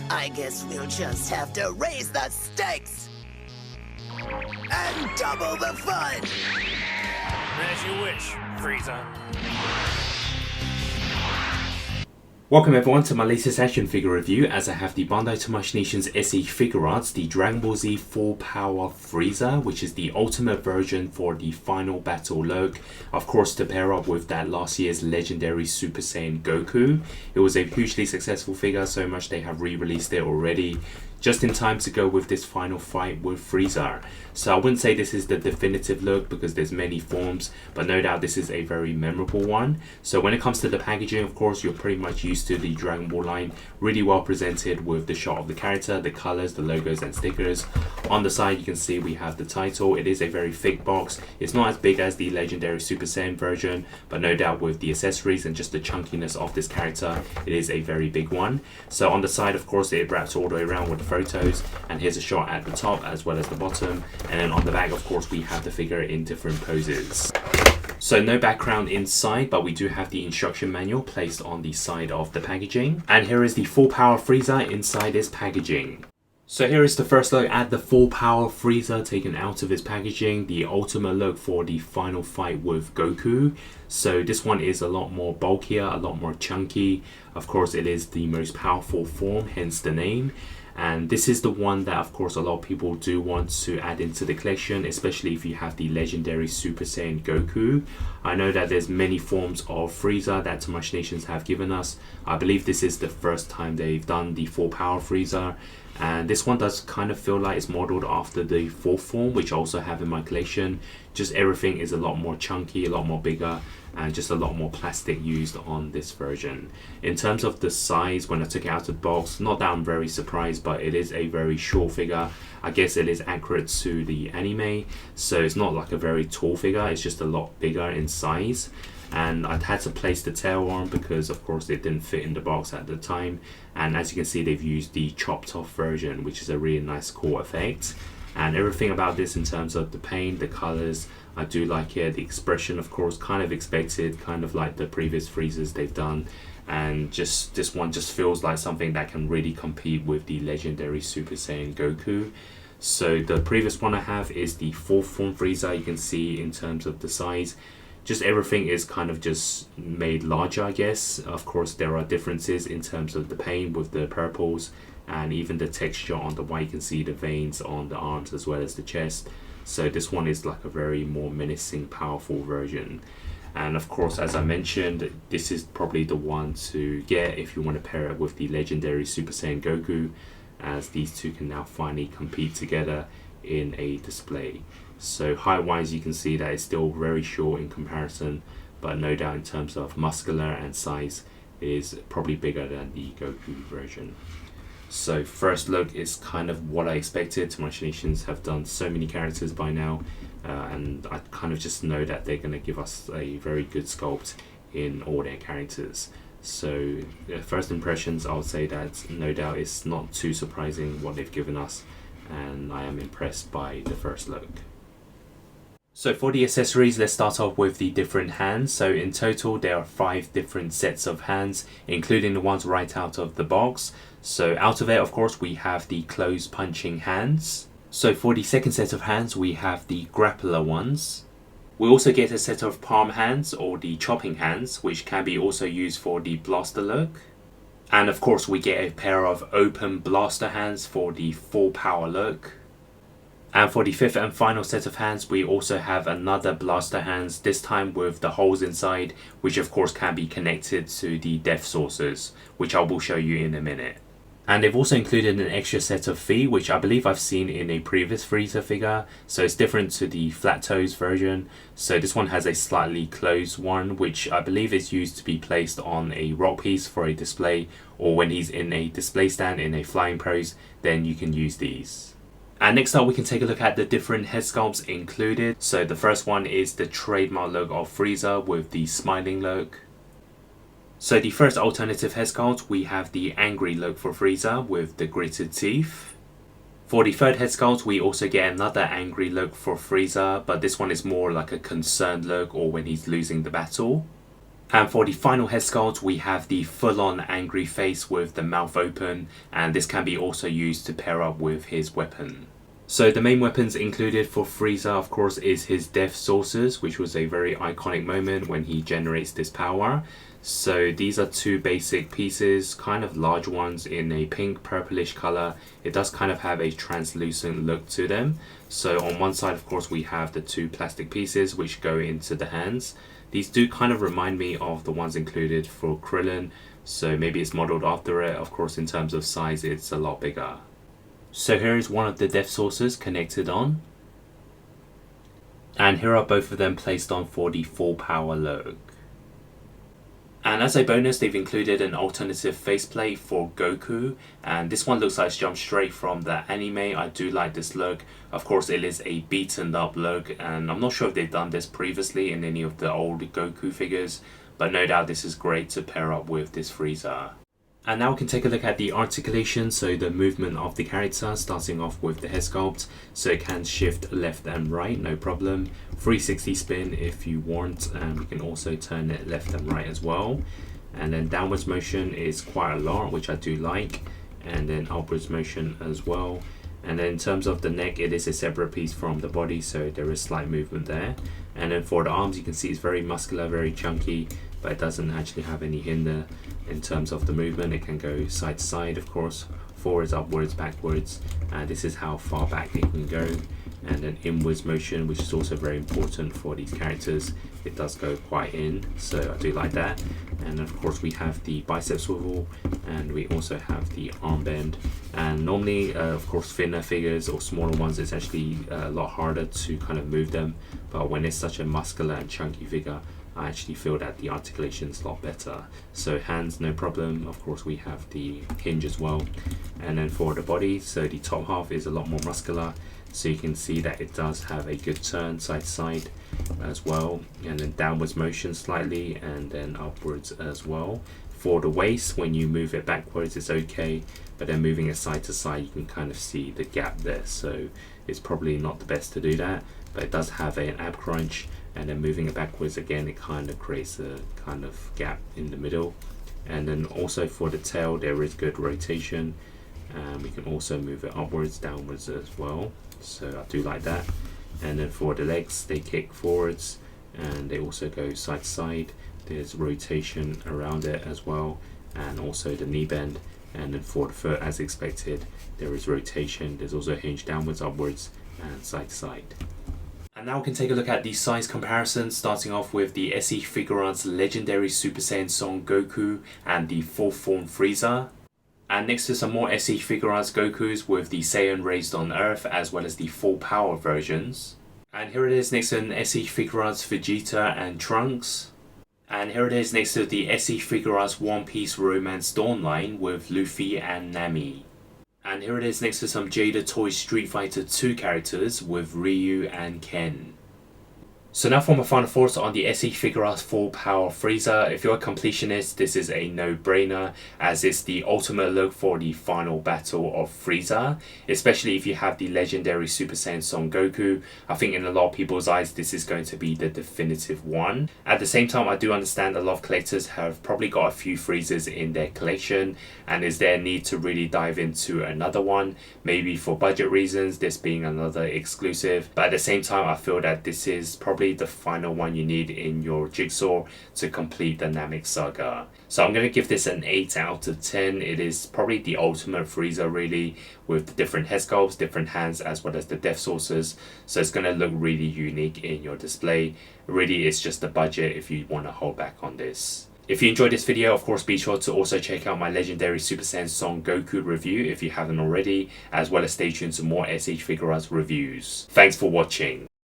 I guess we'll just have to raise the stakes and double the fun. As you wish, Frieza. Welcome everyone to my latest action figure review, as I have the Bandai Tomonation's SE Figuarts, the Dragon Ball Z Full Power Frieza, which is the ultimate version for the final battle look. Of course, to pair up with that last year's legendary Super Saiyan Goku. It was a hugely successful figure, so much they have re-released it already, just in time to go with this final fight with Frieza. So I wouldn't say this is the definitive look because there's many forms, but no doubt this is a very memorable one. So when it comes to the packaging, of course, you're pretty much used to the Dragon Ball line, really well presented with the shot of the character, the colors, the logos and stickers. On the side you can see we have the title. It is a very thick box. It's not as big as the legendary Super Saiyan version, but no doubt with the accessories and just the chunkiness of this character, it is a very big one. So on the side, of course, it wraps all the way around with the photos, and here's a shot at the top as well as the bottom, and then on the back, of course, we have the figure in different poses. So no background inside, but we do have the instruction manual placed on the side of the packaging, and here is the Full Power Frieza inside this packaging. So here is the first look at the Full Power Frieza taken out of its packaging, the ultimate look for the final fight with Goku. So this one is a lot more bulkier, a lot more chunky. Of course, it is the most powerful form, hence the name. And this is the one that, of course, a lot of people do want to add into the collection, especially if you have the legendary Super Saiyan Goku. I know that there's many forms of Frieza that Tomonations have given us. I believe this is the first time they've done the Full Power Frieza. And this one does kind of feel like it's modeled after the fourth form, which I also have in my collection. Just everything is a lot more chunky, a lot more bigger, and just a lot more plastic used on this version. In terms of the size, when I took it out of the box, not that I'm very surprised, but it is a very short figure. I guess it is accurate to the anime, so it's not like a very tall figure, it's just a lot bigger in size. And I'd had to place the tail on because, of course, it didn't fit in the box at the time. And as you can see, they've used the chopped off version, which is a really nice cool effect. And everything about this in terms of the paint, the colors, I do like it. The expression, of course, kind of expected, kind of like the previous Freezers they've done. And just this one just feels like something that can really compete with the legendary Super Saiyan Goku. So the previous one I have is the fourth form Frieza. You can see in terms of the size, just everything is kind of just made larger, I guess. Of course, there are differences in terms of the paint with the purples, and even the texture on the white. You can see the veins on the arms as well as the chest. So this one is like a very more menacing, powerful version. And of course, as I mentioned, this is probably the one to get if you want to pair it with the legendary Super Saiyan Goku, as these two can now finally compete together in a display. So height wise, you can see that it's still very short in comparison, but no doubt in terms of muscular and size, it is probably bigger than the Goku version. So first look is kind of what I expected. Tomonations have done so many characters by now, and I kind of just know that they're going to give us a very good sculpt in all their characters. So first impressions, I would say that no doubt it's not too surprising what they've given us, and I am impressed by the first look. So for the accessories, let's start off with the different hands. So in total, there are 5 different sets of hands, including the ones right out of the box. So out of it, of course, we have the close punching hands. So for the second set of hands, we have the grappler ones. We also get a set of palm hands, or the chopping hands, which can be also used for the blaster look. And of course, we get a pair of open blaster hands for the full power look. And for the fifth and final set of hands, we also have another blaster hands, this time with the holes inside, which of course can be connected to the death sources, which I will show you in a minute. And they've also included an extra set of feet, which I believe I've seen in a previous Frieza figure, so it's different to the flat toes version. So this one has a slightly closed one, which I believe is used to be placed on a rock piece for a display, or when he's in a display stand in a flying pose, then you can use these. And next up, we can take a look at the different head sculpts included. So the first one is the trademark look of Frieza with the smiling look. So the first alternative head sculpt, we have the angry look for Frieza with the gritted teeth. For the third head sculpt, we also get another angry look for Frieza, but this one is more like a concerned look, or when he's losing the battle. And for the final head sculpt, we have the full-on angry face with the mouth open, and this can be also used to pair up with his weapon. So the main weapons included for Frieza, of course, is his death saucers, which was a very iconic moment when he generates this power. So these are two basic pieces, kind of large ones in a pink purplish color. It does kind of have a translucent look to them. So on one side, of course, we have the two plastic pieces which go into the hands. These do kind of remind me of the ones included for Krillin, so maybe it's modeled after it. Of course, in terms of size, it's a lot bigger. So here is one of the death saucers connected on. And here are both of them placed on for the full power look. And as a bonus, they've included an alternative faceplate for Goku, and this one looks like it's jumped straight from the anime. I do like this look. Of course, it is a beaten up look, and I'm not sure if they've done this previously in any of the old Goku figures, but no doubt this is great to pair up with this Frieza. And now we can take a look at the articulation, so the movement of the character, starting off with the head sculpt. So it can shift left and right, no problem. 360 spin if you want, and we can also turn it left and right as well. And then downwards motion is quite a lot, which I do like. And then upwards motion as well. And then in terms of the neck, it is a separate piece from the body, so there is slight movement there. And then for the arms, you can see it's very muscular, very chunky, but it doesn't actually have any hinder in terms of the movement. It can go side to side, of course, forwards, upwards, backwards, and this is how far back it can go. And then inwards motion, which is also very important for these characters. It does go quite in, so I do like that. And of course we have the bicep swivel, and we also have the arm bend. And normally, of course, thinner figures or smaller ones, it's actually a lot harder to kind of move them. But when it's such a muscular and chunky figure, I actually feel that the articulation is a lot better. So hands, no problem. Of course, we have the hinge as well. And then for the body, so the top half is a lot more muscular. So you can see that it does have a good turn side to side as well. And then downwards motion slightly, and then upwards as well. For the waist, when you move it backwards, it's okay. But then moving it side to side, you can kind of see the gap there. So it's probably not the best to do that. But it does have an ab crunch. And then moving it backwards again, it kind of creates a kind of gap in the middle. And then also for the tail, there is good rotation, and we can also move it upwards, downwards as well. So I do like that. And then for the legs, they kick forwards and they also go side to side. There's rotation around it as well, and also the knee bend. And then for the foot, as expected, there is rotation. There's also a hinge downwards, upwards, and side to side. And now we can take a look at the size comparison, starting off with the SE Figuarts legendary Super Saiyan Son Goku and the full form Frieza. And next to some more SE Figuarts Gokus with the Saiyan raised on Earth, as well as the full power versions. And here it is next to an SE Figuarts Vegeta and Trunks. And here it is next to the SE Figuarts One Piece Romance Dawn line with Luffy and Nami. And here it is next to some Jada Toys Street Fighter 2 characters with Ryu and Ken. So now for my final thoughts on the SE Figuarts Full Power Frieza. If you're a completionist, this is a no-brainer, as it's the ultimate look for the final battle of Frieza. Especially if you have the legendary Super Saiyan Son Goku. I think in a lot of people's eyes, this is going to be the definitive one. At the same time, I do understand a lot of collectors have probably got a few Friezas in their collection. And is there a need to really dive into another one? Maybe for budget reasons, this being another exclusive. But at the same time, I feel that this is probably the final one you need in your jigsaw to complete the Namek saga. So I'm going to give this an 8 out of 10. It is probably the ultimate Frieza really, with the different head sculpts, different hands, as well as the death saucers. So it's going to look really unique in your display. Really, it's just the budget if you want to hold back on this. If you enjoyed this video, of course, be sure to also check out my legendary Super Saiyan Son Goku review if you haven't already, as well as stay tuned to more SH Figuarts reviews. Thanks for watching.